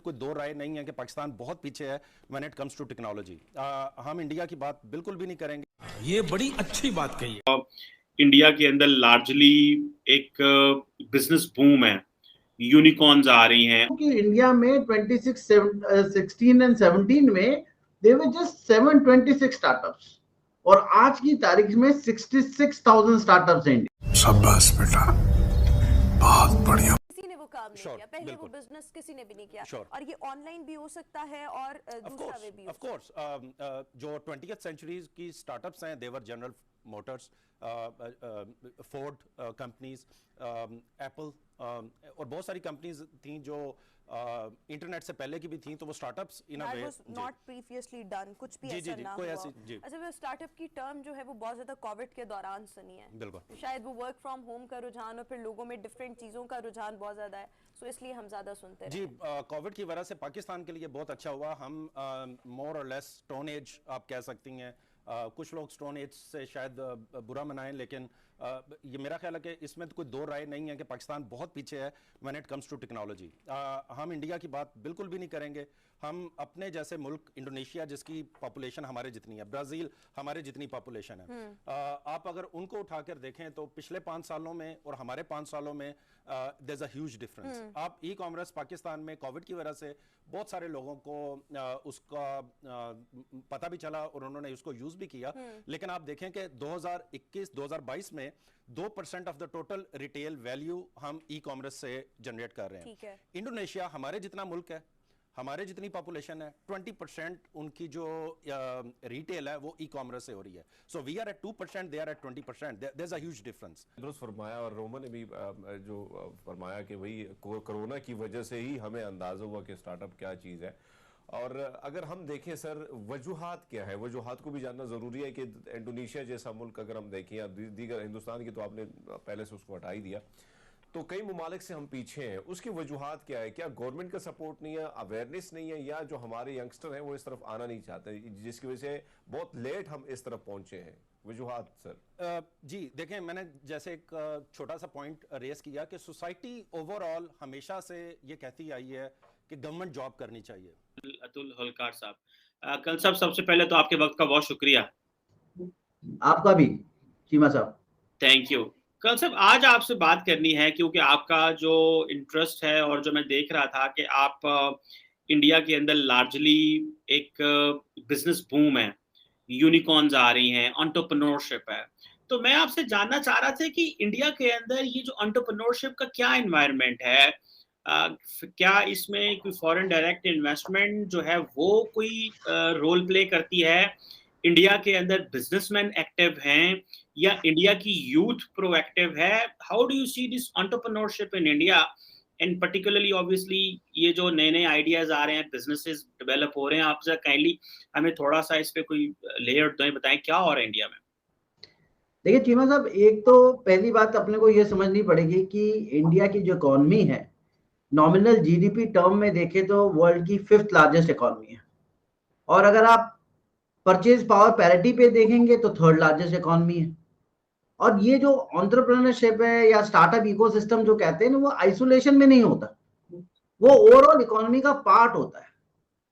कोई दो राय नहीं है कि पाकिस्तान बहुत पीछे है when it comes to technology. हम इंडिया की बात बिल्कुल भी नहीं करेंगे। ये बड़ी अच्छी बात कही है। इंडिया के अंदर लार्जली एक बिजनेस बूम है, यूनिकॉर्न्स आ रही हैं। कि इंडिया में 16 एंड 17 में दे वर जस्ट 726 स्टार्टअप्स और आज की तारीख में 66,000 स्टार्टअप्स हैं इंडिया। शाबाश बेटा, बहुत बढ़िया। किसी ने वो काम नहीं किया पहले, वो बिजनेस किसी ने भी नहीं किया और ये ऑनलाइन भी हो सकता है और दूसरा वे भी हो सकता है। ऑफ कोर्स जो 20th सेंचुरी की स्टार्टअप्स हैं, देवर General Motors, Ford companies, Apple और बहुत सारी कंपनीज थी जो इंटरनेट से पहले की भी थी, तो वो startups in a way not previously done, कुछ भी ऐसा ना हुआ। अच्छा, वो स्टार्टअप की टर्म जो है वो बहुत ज्यादा कोविड के दौरान सुनी है। बिल्कुल, शायद वो वर्क फ्रॉम होम का रुझान और फिर लोगों में डिफरेंट चीजों का रुझान बहुत ज्यादा है, सो इसलिए हम ज्यादा सुनते हैं। जी, कोविड की वजह से पाकिस्तान के लिए बहुत अच्छा हुआ। हम मोर और लेस स्टोन एज आप कह सकती हैं। कुछ लोग स्टोन एज से शायद बुरा मनाएं, लेकिन ये मेरा ख्याल है कि इसमें तो कोई दो राय नहीं है कि पाकिस्तान बहुत पीछे है when it comes to technology. हम इंडिया की बात बिल्कुल भी नहीं करेंगे। हम अपने जैसे मुल्क, इंडोनेशिया जिसकी पॉपुलेशन हमारे जितनी है, ब्राज़ील हमारे जितनी पॉपुलेशन है, आप अगर उनको उठाकर देखें तो पिछले 5 सालों में और हमारे 5 सालों में there is a huge difference. आप ई कॉमर्स पाकिस्तान में कोविड की वजह से बहुत सारे लोगों को उसका पता भी चला और उन्होंने उसको यूज भी किया, लेकिन आप देखें कि 2021-2022 में 2% of the total retail value हम ई कॉमर्स से जनरेट कर रहे हैं। इंडोनेशिया हमारे जितना मुल्क है, हमारे जितनी पॉपुलेशन है, 20% उनकी जो रिटेल है वो ई कॉमर्स से हो रही है। So we are at 2%, they are at 20%, there is a huge difference. दुरुस्त फरमाया, और रोमन ने भी जो फरमाया कि वही कोरोना की वजह से ही हमें अंदाजा हुआ कि स्टार्टअप क्या चीज़ है। और अगर हम देखें सर, वजूहात क्या है, वजूहात को भी जानना ज़रूरी है कि इंडोनेशिया जैसा मुल्क अगर हम देखें, या दीगर हिंदुस्तान की तो आपने पहले से उसको हटा ही दिया, तो कई मुमालिक से हम पीछे हैं। उसकी वजूहात क्या है? क्या गवर्नमेंट का सपोर्ट नहीं है, अवेयरनेस नहीं है, या जो हमारे यंगस्टर हैं वो इस तरफ आना नहीं चाहते, जिसकी वजह से बहुत लेट हम इस तरफ पहुंचे हैं? वजूहात सर। जी देखें, मैंने जैसे एक छोटा सा पॉइंट रेस किया कि सोसाइटी ओवरऑल हमेशा से ये कहती आई है कि गवर्नमेंट जॉब करनी चाहिए। अतुल होलकार साहब, कल साहब सबसे पहले तो आपके वक्त का बहुत शुक्रिया। आपका भी चीमा साहब, थैंक यू। कल साहब आज आपसे बात करनी है क्योंकि आपका जो इंटरेस्ट है और जो मैं देख रहा था कि आप इंडिया के अंदर लार्जली एक बिजनेस बूम है, यूनिकॉर्न्स आ रही हैं, एंटरप्रेन्योरशिप है। तो मैं आपसे जानना चाह रहा था कि इंडिया के अंदर ये जो एंटरप्रेन्योरशिप का क्या एनवायरनमेंट है, क्या इसमें कोई फॉरेन डायरेक्ट इन्वेस्टमेंट जो है वो कोई रोल प्ले करती है? इंडिया के अंदर बिजनेसमैन एक्टिव हैं या इंडिया की यूथ प्रोएक्टिव है? How do you see this entrepreneurship in India and particularly obviously ये जो नए नए आइडियाज आ रहे हैं, बिजनेसेस डेवलप हो रहे हैं, आप जरा काइंडली हमें थोड़ा सा इस पे कोई लेयर दें, बताएं क्या हो रहा है इंडिया में। देखिए चीमा साहब, एक तो पहली बात अपने को ये समझनी पड़ेगी कि इंडिया की जो इकोनॉमी है, नॉमिनल जीडीपी टर्म में देखें तो वर्ल्ड की 5th लार्जेस्ट इकोनॉमी है, और अगर आप परचेज पावर पैरिटी पे देखेंगे तो 3rd लार्जेस्ट इकोनॉमी है। और ये जो एंटरप्रेन्योरशिप है या स्टार्टअप इकोसिस्टम जो कहते हैं ना, वो आइसोलेशन में नहीं होता, वो ओवरऑल इकोनॉमी का पार्ट होता है।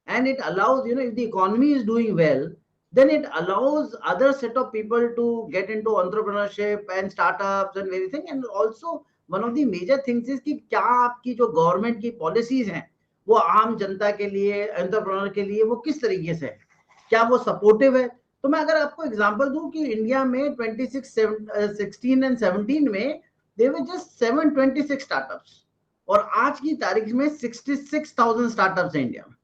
And it allows, if the economy is doing well, then it allows other set of people to get into entrepreneurship and startups and everything. And also one of the major things is कि क्या आपकी जो government की policies हैं वो आम जनता के लिए, एंटरप्रेन्योर के लिए वो किस तरीके से है, क्या वो सपोर्टिव है? तो मैं अगर आपको एग्जांपल दूं कि इंडिया में 16 एंड 17 में दे वर जस्ट 726 स्टार्टअप्स और आज की तारीख में 66,000 स्टार्टअप्स हैं इंडिया में,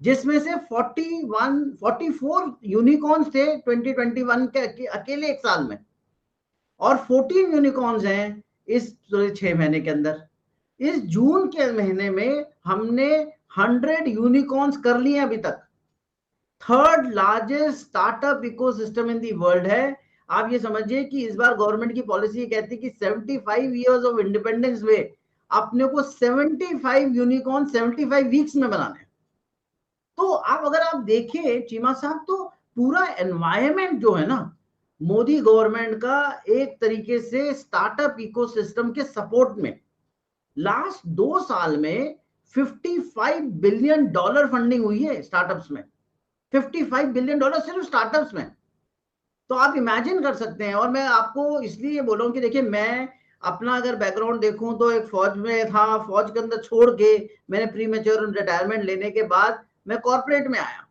जिसमें से 44 यूनिकॉर्न्स थे 2021 के अकेले एक साल में, और 14 यूनिकॉर्न्स हैं इस 6 महीने के अंदर। इस जून के महीने में हमने 100 यूनिकॉर्न्स कर लिए अभी तक। 3rd largest startup ecosystem in the world है। आप ये समझिए कि इस बार गवर्नमेंट की पॉलिसी ये कहती है कि 75 इयर्स ऑफ इंडिपेंडेंस में अपने को 75 यूनिकॉर्न 75 वीक्स में बनाने। तो अगर आप देखें चीमा साहब, तो पूरा एनवायरनमेंट जो है ना, मोदी गवर्नमेंट का एक तरीके से स्टार्टअप इकोसिस्टम के सपोर्ट में लास्ट 2 साल में $55 बिलियन फंडिंग हुई है स्टार्टअप्स में, $55 बिलियन सिर्फ स्टार्टअप्स में। तो आप इमेजिन कर सकते हैं। और मैं आपको इसलिए बोल रहा हूं कि देखिए, मैं अपना अगर बैकग्राउंड देखूं तो एक फौज में था, फौज के अंदर छोड़ के मैंने प्री मैच्योर रिटायरमेंट लेने के बाद मैं कॉर्पोरेट में आया,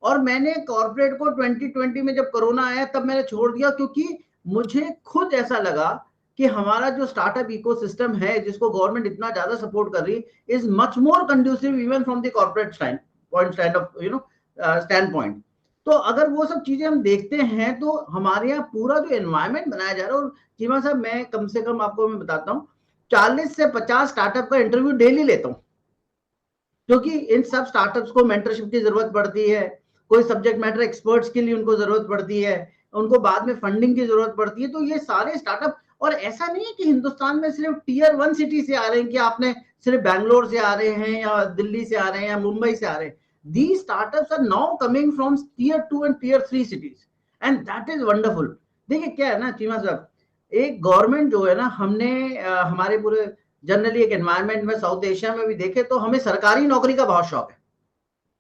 और मैंने कॉर्पोरेट को 2020 में जब कोरोना आया तब मैंने छोड़ दिया, क्योंकि मुझे खुद ऐसा लगा कि हमारा जो स्टार्टअप इकोसिस्टम है, जिसको गवर्नमेंट इतना ज्यादा सपोर्ट कर रही, is much more conducive even from the corporate stand point. तो अगर वो सब चीजें हम देखते हैं तो हमारे यहाँ पूरा जो एनवायरमेंट बनाया जा रहा है, और चीमा साहब मैं कम से कम आपको मैं बताता हूँ 40 से 50 स्टार्टअप का इंटरव्यू डेली लेता हूँ, क्योंकि इन सब स्टार्टअप्स को मेंटरशिप की जरूरत पड़ती है, कोई सब्जेक्ट मैटर एक्सपर्ट्स के लिए उनको जरूरत पड़ती है, उनको बाद में फंडिंग की जरूरत पड़ती है। तो ये सारे स्टार्टअप, और ऐसा नहीं है कि हिंदुस्तान में सिर्फ टियर 1 सिटी से आ रहे हैं, कि आपने सिर्फ बैंगलोर से आ रहे हैं या दिल्ली से आ रहे हैं या मुंबई से आ रहे हैं। These startups are now coming from tier 2 and tier 3 cities, and that is wonderful। देखिए क्या है ना चीमा साहब, एक गवर्नमेंट जो है ना, हमने हमारे पूरे जनरली एक एनवायरनमेंट में साउथ एशिया में भी देखे तो हमें सरकारी नौकरी का बहुत शौक है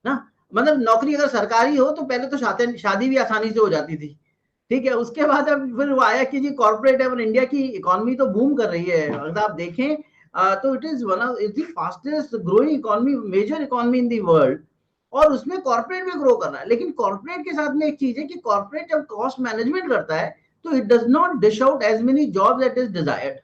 ना। मतलब नौकरी अगर सरकारी हो तो पहले तो शादी भी आसानी से हो जाती थी, ठीक है। उसके बाद अब फिर वो आया कि जी कॉर्पोरेट है, और इंडिया की इकोनॉमी तो बूम कर रही है। अगर आप देखें तो it is one of the fastest growing economy, major economy in the world, और उसमें कॉर्पोरेट भी ग्रो कर रहा है। लेकिन कॉर्पोरेट के साथ में एक चीज है कि कॉर्पोरेट जब कॉस्ट मैनेजमेंट करता है तो it does not dish out as many jobs at is desired.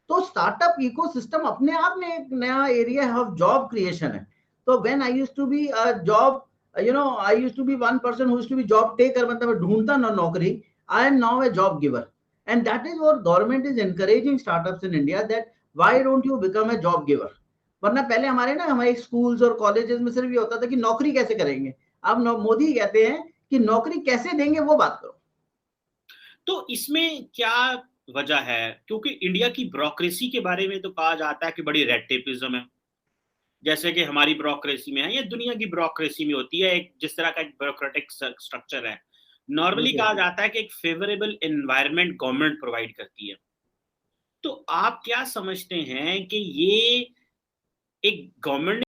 तो स्टार्टअप इकोसिस्टम अपने आप में एक नया एरिया ऑफ जॉब क्रिएशन है। तो when I used to be a job, I used to be one person who used to be job taker, मतलब ढूंढता ना नौकरी, I am now a job giver, and that is what government is encouraging startups in India, that why don't you become a job giver. वरना पहले हमारे schools और colleges में सिर्फ ये होता था कि नौकरी कैसे करेंगे। अब मोदी कहते हैं कि नौकरी कैसे देंगे वो बात करो। तो इसमें क्या वजह है? क्योंकि इंडिया की ब्यूरोक्रेसी के बारे में तो कहा जाता है कि बड़ी रेड टेपिज्म है, जैसे कि हमारी ब्यूरोक्रेसी में है या दुनिया की ब्यूरोक्रेसी में होती है, एक जिस तरह का एक ब्यूरोक्रेटिक स्ट्रक्चर है। नॉर्मली कहा जाता है कि एक फेवरेबल एनवायरनमेंट गवर्नमेंट प्रोवाइड करती है। तो आप क्या समझते हैं कि ये एक गवर्नमेंट